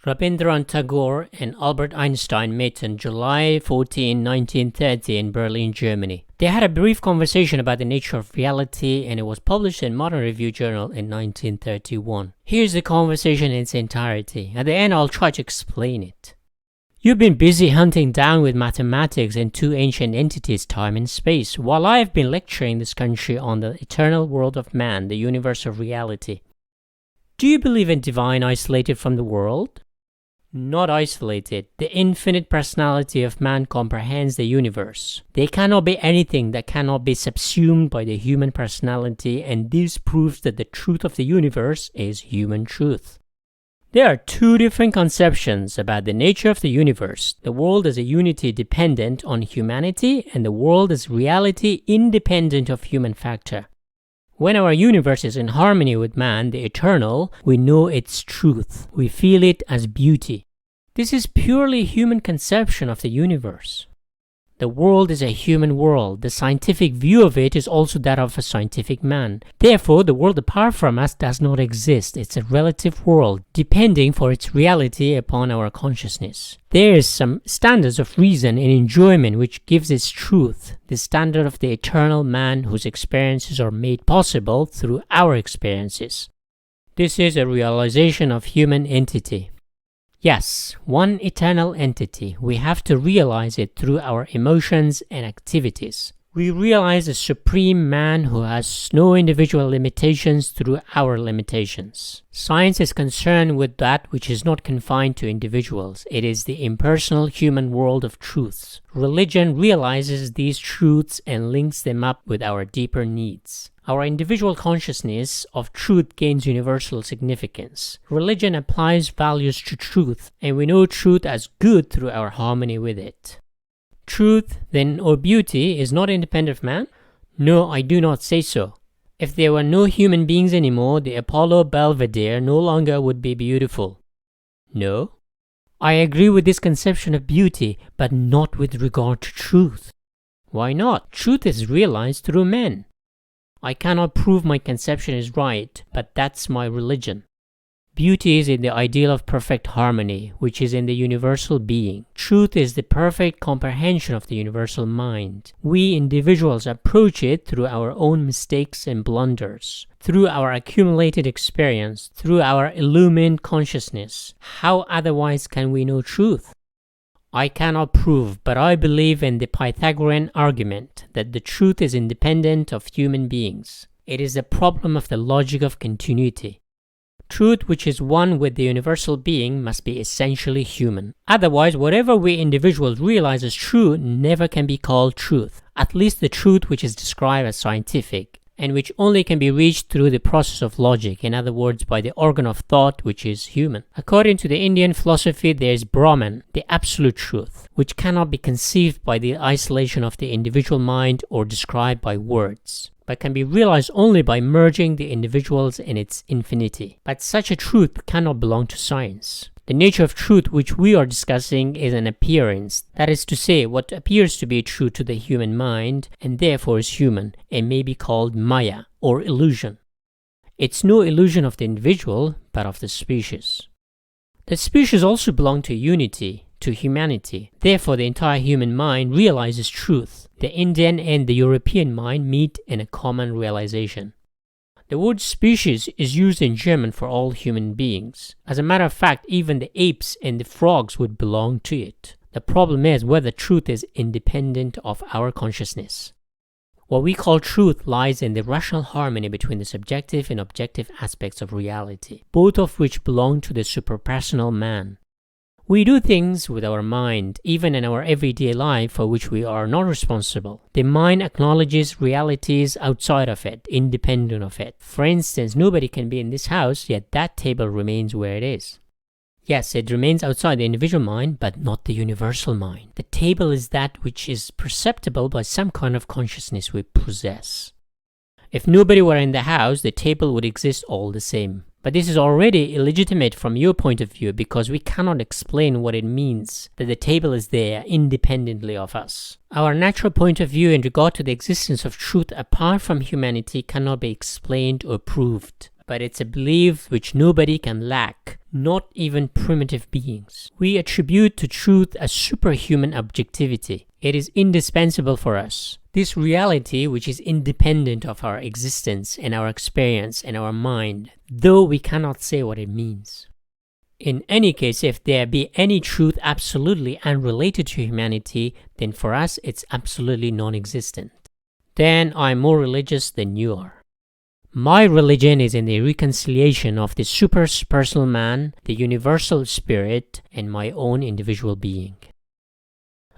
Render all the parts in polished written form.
Rabindranath Tagore and Albert Einstein met on July 14, 1930 in Berlin, Germany. They had a brief conversation about the nature of reality, and it was published in Modern Review Journal in 1931. Here's the conversation in its entirety. At the end, I'll try to explain it. You've been busy hunting down with mathematics and two ancient entities, time and space, while I have been lecturing this country on the eternal world of man, the universe of reality. Do you believe in divine isolated from the world? Not isolated. The infinite personality of man comprehends the universe. There cannot be anything that cannot be subsumed by the human personality, and this proves that the truth of the universe is human truth. There are two different conceptions about the nature of the universe. The world as a unity dependent on humanity, and the world as reality independent of human factor. When our universe is in harmony with man, the eternal, we know its truth. We feel it as beauty. This is purely human conception of the universe. The world is a human world. The scientific view of it is also that of a scientific man. Therefore, the world apart from us does not exist. It's a relative world, depending for its reality upon our consciousness. There is some standards of reason and enjoyment which gives its truth, the standard of the eternal man whose experiences are made possible through our experiences. This is a realization of human entity. Yes, one eternal entity. We have to realize it through our emotions and activities. We realize a supreme man who has no individual limitations through our limitations. Science is concerned with that which is not confined to individuals. It is the impersonal human world of truths. Religion realizes these truths and links them up with our deeper needs. Our individual consciousness of truth gains universal significance. Religion applies values to truth, and we know truth as good through our harmony with it. Truth, then, or beauty, is not independent of man? No, I do not say so. If there were no human beings anymore, the Apollo Belvedere no longer would be beautiful. No? I agree with this conception of beauty, but not with regard to truth. Why not? Truth is realized through men. I cannot prove my conception is right, but that's my religion. Beauty is in the ideal of perfect harmony, which is in the universal being. Truth is the perfect comprehension of the universal mind. We individuals approach it through our own mistakes and blunders, through our accumulated experience, through our illumined consciousness. How otherwise can we know truth? I cannot prove, but I believe in the Pythagorean argument that the truth is independent of human beings. It is the problem of the logic of continuity. Truth, which is one with the universal being, must be essentially human. Otherwise, whatever we individuals realize as true never can be called truth, at least the truth which is described as scientific, and which only can be reached through the process of logic, in other words, by the organ of thought which is human. According to the Indian philosophy, there is Brahman, the absolute truth, which cannot be conceived by the isolation of the individual mind or described by words, but can be realized only by merging the individuals in its infinity. But such a truth cannot belong to science. The nature of truth which we are discussing is an appearance, that is to say, what appears to be true to the human mind, and therefore is human, and may be called Maya, or illusion. It's no illusion of the individual, but of the species. The species also belong to unity, to humanity. Therefore, the entire human mind realizes truth. The Indian and the European mind meet in a common realization. The word species is used in German for all human beings. As a matter of fact, even the apes and the frogs would belong to it. The problem is whether truth is independent of our consciousness. What we call truth lies in the rational harmony between the subjective and objective aspects of reality, both of which belong to the superpersonal man. We do things with our mind, even in our everyday life, for which we are not responsible. The mind acknowledges realities outside of it, independent of it. For instance, nobody can be in this house, yet that table remains where it is. Yes, it remains outside the individual mind, but not the universal mind. The table is that which is perceptible by some kind of consciousness we possess. If nobody were in the house, the table would exist all the same. But this is already illegitimate from your point of view, because we cannot explain what it means that the table is there independently of us. Our natural point of view in regard to the existence of truth apart from humanity cannot be explained or proved. but it's a belief which nobody can lack, not even primitive beings. We attribute to truth a superhuman objectivity. It is indispensable for us. This reality, which is independent of our existence and our experience and our mind, though we cannot say what it means. In any case, if there be any truth absolutely unrelated to humanity, then for us it's absolutely non-existent. Then I'm more religious than you are. My religion is in the reconciliation of the super-personal man, the universal spirit, and my own individual being.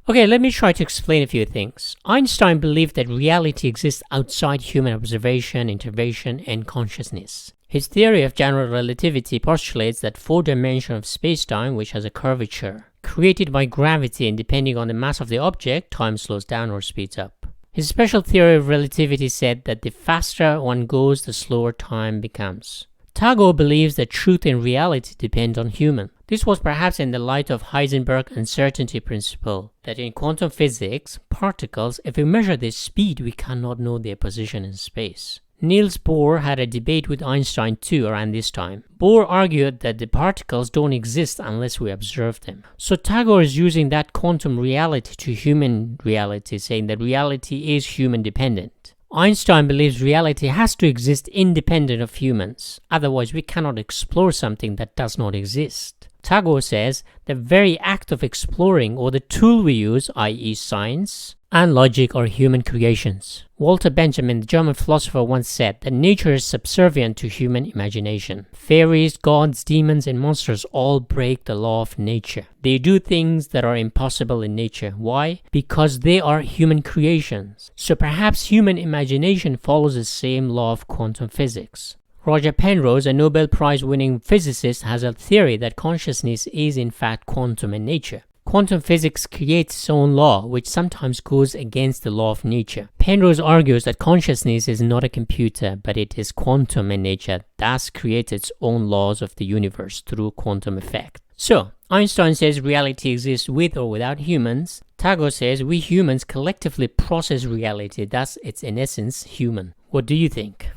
Okay, let me try to explain a few things. Einstein believed that reality exists outside human observation, intervention, and consciousness. His theory of general relativity postulates that four dimension of space-time, which has a curvature, created by gravity, and depending on the mass of the object, time slows down or speeds up. His special theory of relativity said that the faster one goes, the slower time becomes. Tagore believes that truth and reality depend on human. This was perhaps in the light of Heisenberg's uncertainty principle, that in quantum physics, particles, if we measure their speed, we cannot know their position in space. Niels Bohr had a debate with Einstein too around this time. Bohr argued that the particles don't exist unless we observe them. So Tagore is using that quantum reality to human reality, saying that reality is human dependent. Einstein believes reality has to exist independent of humans, otherwise we cannot explore something that does not exist. Tagore says the very act of exploring, or the tool we use, i.e. science and logic, are human creations. Walter Benjamin, the German philosopher, once said that nature is subservient to human imagination. Fairies, gods, demons, and monsters all break the law of nature. They do things that are impossible in nature. Why? Because they are human creations. So perhaps human imagination follows the same law of quantum physics. Roger Penrose, a Nobel Prize-winning physicist, has a theory that consciousness is in fact quantum in nature. Quantum physics creates its own law, which sometimes goes against the law of nature. Penrose argues that consciousness is not a computer, but it is quantum in nature, thus creates its own laws of the universe through quantum effect. So, Einstein says reality exists with or without humans. Tagore says we humans collectively process reality, thus it's in essence human. What do you think?